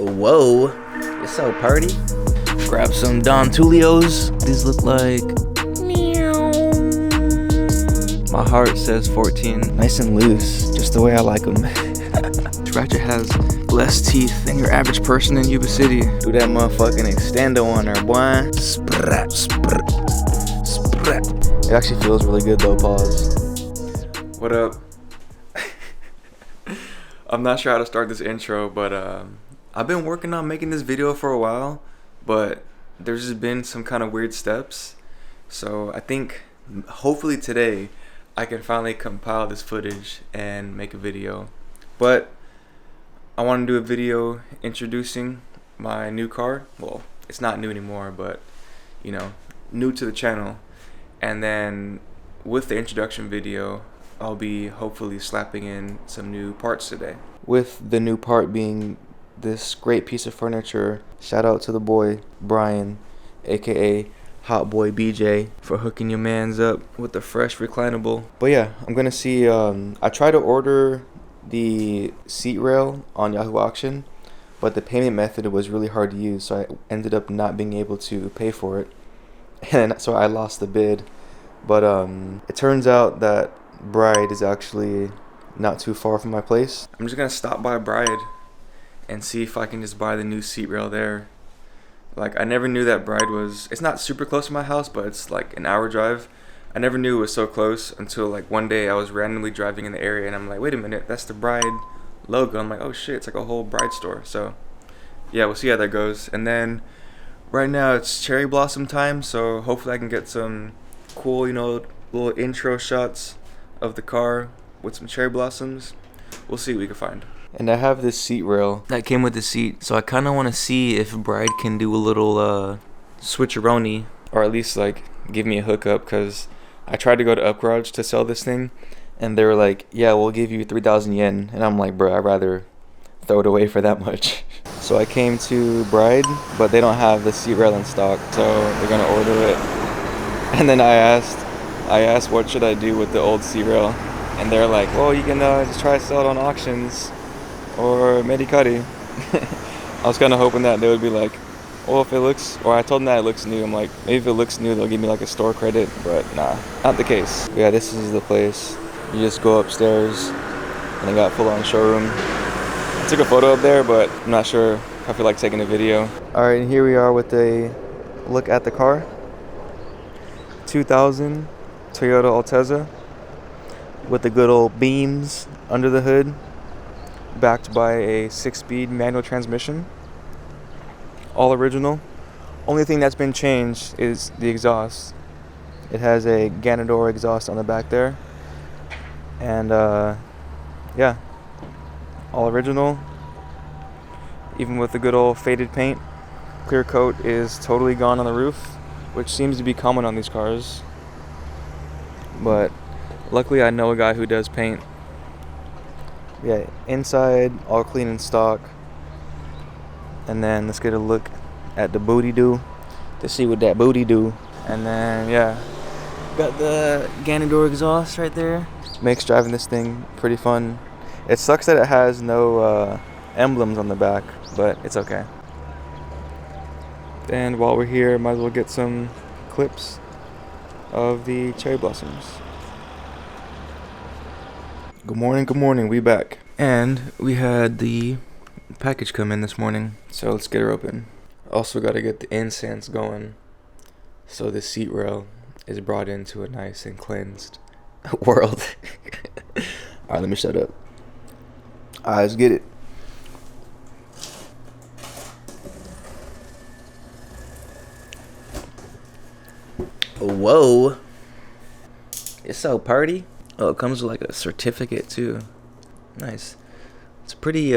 Whoa, it's so party. Grab some Don Tulios. These look like meow. My heart says 14. Nice and loose, just the way I like them. Ratchet has less teeth than your average person in Yuba City. Do that motherfucking extendo on her, boy. Sprat, sprat, sprat. It actually feels really good though, pause. What up? I'm not sure how to start this intro, but I've been working on making this video for a while, but there's just been some kind of weird steps. So I think hopefully today I can finally compile this footage and make a video. But I want to do a video introducing my new car. Well, it's not new anymore, but you know, new to the channel. And then with the introduction video, I'll be hopefully slapping in some new parts today. With the new part being this great piece of furniture. Shout out to the boy Brian, aka Hot Boy BJ, for hooking your mans up with the fresh reclinable. But yeah, I'm gonna see. I tried to order the seat rail on Yahoo Auction, but the payment method was really hard to use, so I ended up not being able to pay for it, and so I lost the bid. But it turns out that Bride is actually not too far from my place. I'm just gonna stop by Bride and see if I can just buy the new seat rail there. Like, I never knew that Bride was, it's not super close to my house, but it's like an hour drive. I never knew it was so close until like one day I was randomly driving in the area and I'm like, wait a minute, that's the Bride logo. I'm like, oh shit, it's like a whole Bride store. So yeah, we'll see how that goes. And then right now it's cherry blossom time, so hopefully I can get some cool, you know, little intro shots of the car with some cherry blossoms. We'll see what we can find. And I have this seat rail that came with the seat, so I kind of want to see if Bride can do a little switcheroni, or at least like give me a hookup, because I tried to go to UpGarage to sell this thing and they were like, yeah, we'll give you 3,000 yen, and I'm like, bro, I'd rather throw it away for that much. So I came to Bride, but they don't have the seat rail in stock, so they're gonna order it. And then I asked what should I do with the old seat rail, and they're like, well, you can just try to sell it on auctions or Medicari. I was kind of hoping that they would be like, well, if it looks, or I told them that it looks new, I'm like, maybe if it looks new they'll give me like a store credit, but nah, not the case. Yeah, this is the place. You just go upstairs and they got full on showroom. I took a photo up there, but I'm not sure if I feel like taking a video. Alright, and here we are with a look at the car. 2000 Toyota Altezza with the good old beams under the hood, backed by a 6-speed manual transmission. All original. Only thing that's been changed is the exhaust. It has a Ganador exhaust on the back there. And yeah, all original. Even with the good old faded paint. Clear coat is totally gone on the roof, which seems to be common on these cars. But luckily I know a guy who does paint. Yeah, inside all clean and stock. And then let's get a look at the booty do to see what that booty do. And then yeah, got the Ganador exhaust right there. Makes driving this thing pretty fun. It sucks that it has no emblems on the back, but it's okay. And while we're here, might as well get some clips of the cherry blossoms. Good morning, we back. And we had the package come in this morning, so let's get her open. Also got to get the incense going, so the seat rail is brought into a nice and cleansed world. Alright, let me shut up. Alright, let's get it. Whoa, it's so party. Oh, it comes with like a certificate too. Nice. It's pretty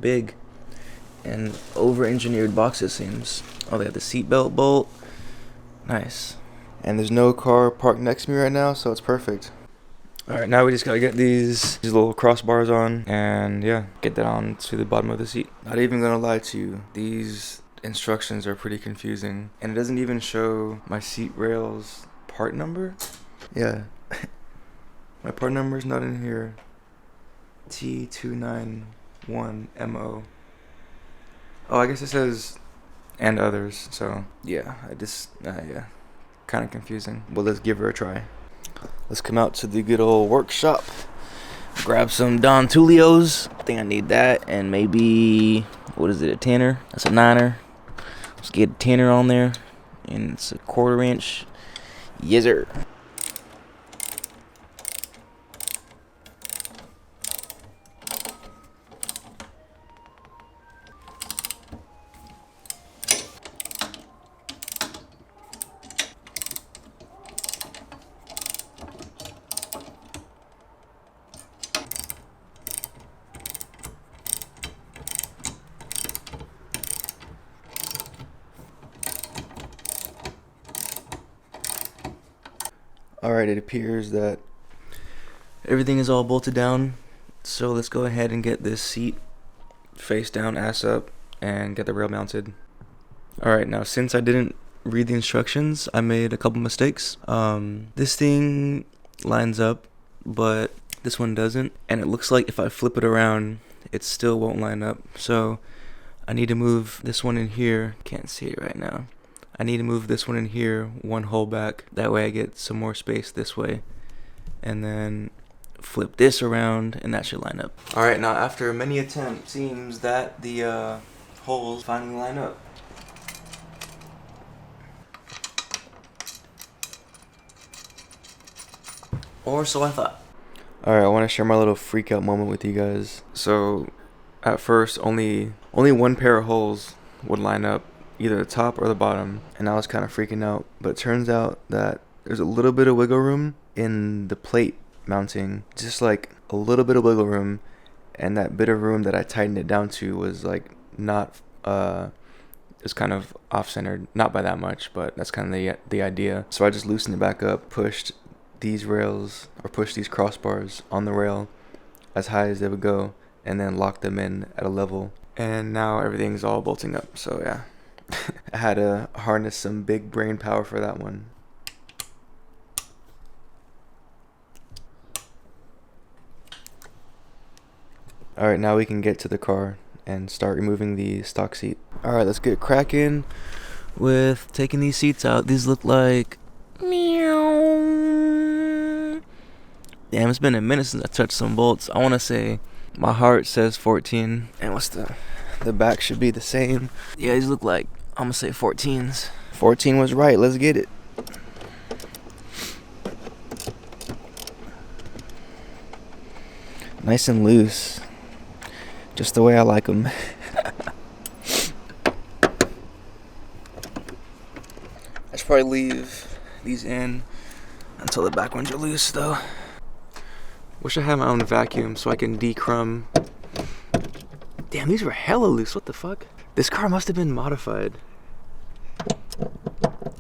big and over-engineered box, it seems. Oh, they have the seatbelt bolt. Nice. And there's no car parked next to me right now, so it's perfect. Alright, now we just gotta get these little crossbars on and yeah, get that on to the bottom of the seat. Not even gonna lie to you, these instructions are pretty confusing, and it doesn't even show my seat rail's part number. Yeah. My part number's not in here. T291MO. Oh, I guess it says and others. So yeah, yeah, kind of confusing. But let's give her a try. Let's come out to the good old workshop. Grab some Don Tullio's. I think I need that, and maybe what is it? A tenner? That's a niner. Let's get a tenner on there, and it's a 1/4 inch. Yes, sir. Alright, it appears that everything is all bolted down. So let's go ahead and get this seat face down, ass up, and get the rail mounted. Alright, now since I didn't read the instructions, I made a couple mistakes. This thing lines up, but this one doesn't. And it looks like if I flip it around, it still won't line up. So I need to move this one in here. Can't see it right now. I need to move this one in here one hole back. That way I get some more space this way. And then flip this around and that should line up. Alright, now after many attempts, seems that the holes finally line up. Or so I thought. Alright, I want to share my little freak out moment with you guys. So at first only one pair of holes would line up, either the top or the bottom, and I was kind of freaking out. But it turns out that there's a little bit of wiggle room in the plate mounting, just like a little bit of wiggle room, and that bit of room that I tightened it down to was like not it's kind of off-centered, not by that much, but that's kind of the idea. So I just loosened it back up, pushed these rails or pushed these crossbars on the rail as high as they would go, and then locked them in at a level, and now everything's all bolting up. So yeah. I had to harness some big brain power for that one. Alright, now we can get to the car and start removing the stock seat. Alright, let's get cracking with taking these seats out. These look like meow. Damn, it's been a minute since I touched some bolts. I want to say my heart says 14. And what's the back should be the same. Yeah, these look like, I'm gonna say 14s. 14 was right, let's get it. Nice and loose. Just the way I like them. I should probably leave these in until the back ones are loose though. Wish I had my own vacuum so I can decrumb. Damn, these were hella loose. What the fuck? This car must have been modified.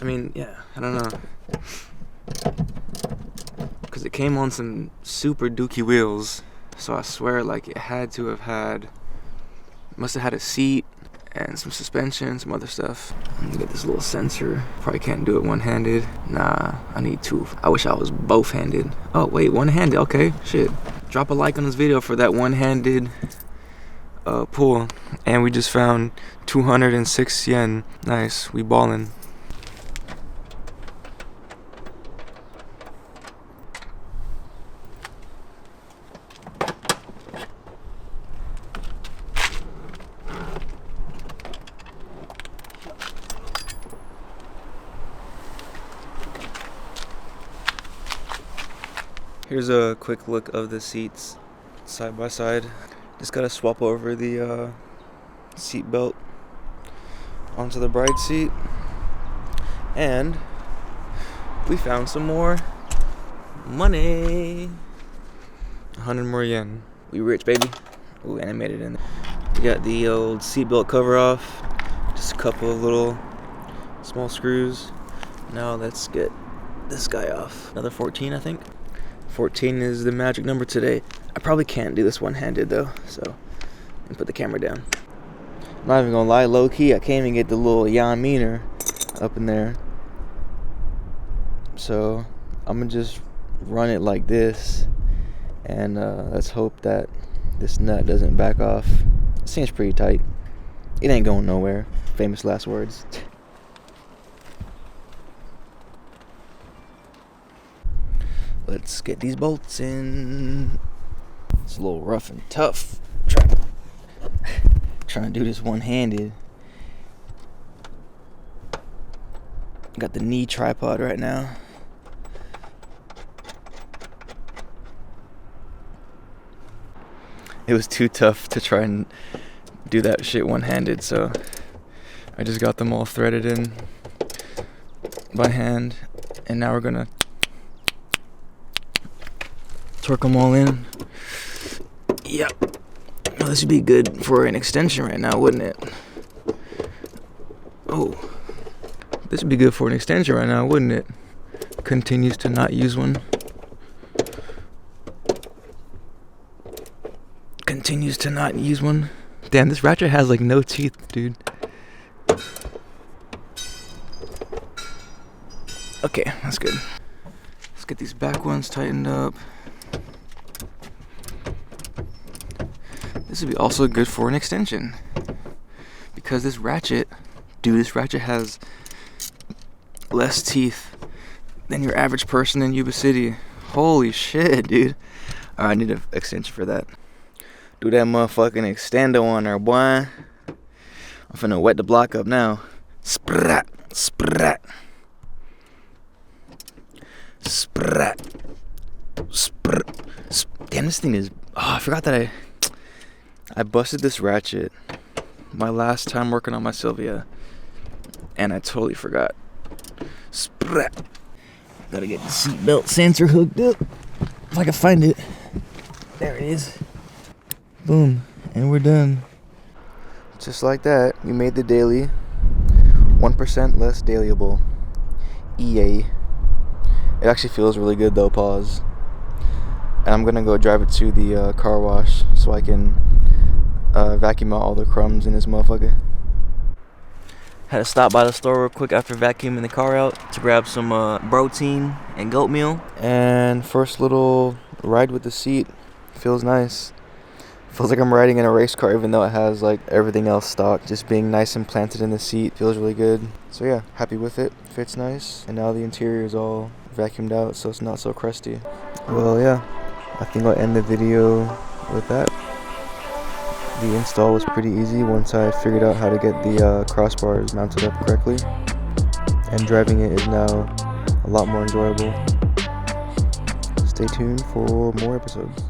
I mean, yeah, I don't know. Because it came on some super dookie wheels. So I swear, like, it had to have had... Must have had a seat and some suspension, some other stuff. I'm gonna get this little sensor. Probably can't do it one-handed. Nah, I need two. I wish I was both-handed. Oh, wait, one-handed. Okay, shit. Drop a like on this video for that one-handed... pull, and we just found 206 yen. Nice, we ballin'. Here's a quick look of the seats side by side. Just gotta swap over the seat belt onto the bride seat, and we found some more money. 100 more yen. We rich, baby. Ooh, animated in there. We got the old seat belt cover off. Just a couple of little small screws. Now let's get this guy off. Another 14, I think. 14 is the magic number today. I probably can't do this one-handed though, so I'm gonna put the camera down. I'm not even gonna lie, low-key, I can't even get the little Jan Meaner up in there. So I'm gonna just run it like this, and let's hope that this nut doesn't back off. It seems pretty tight. It ain't going nowhere. Famous last words. Let's get these bolts in. It's a little rough and tough. Trying to do this one-handed. Got the knee tripod right now. It was too tough to try and do that shit one-handed, so I just got them all threaded in by hand, and now we're gonna torque them all in. Yep. Well, this would be good for an extension right now, wouldn't it? Oh, this would be good for an extension right now, wouldn't it? Continues to not use one. Continues to not use one. Damn, this ratchet has like no teeth, dude. Okay, that's good. Let's get these back ones tightened up. This would be also good for an extension, because this ratchet has less teeth than your average person in Yuba City. Holy shit, dude. Alright, I need an extension for that. Do that motherfucking extendo on there, boy. I'm finna wet the block up now. Sprat, sprat. Sprat. Sprat. Damn, this thing is... Oh, I forgot that I busted this ratchet my last time working on my Sylvia, and I totally forgot. Sprat. Gotta get the seatbelt sensor hooked up. If I can find it. There it is. Boom, and we're done. Just like that, we made the daily 1% less dailyable. EA. It actually feels really good though, pause. And I'm gonna go drive it to the car wash so I can vacuum out all the crumbs in this motherfucker. Had to stop by the store real quick after vacuuming the car out to grab some protein and goat meal. And first little ride with the seat. Feels nice. Feels like I'm riding in a race car, even though it has like everything else stock. Just being nice and planted in the seat feels really good. So yeah, happy with it. Fits nice. And now the interior is all vacuumed out, so it's not so crusty. Well, yeah, I think I'll end the video with that. The install was pretty easy once I figured out how to get the crossbars mounted up correctly. And driving it is now a lot more enjoyable. Stay tuned for more episodes.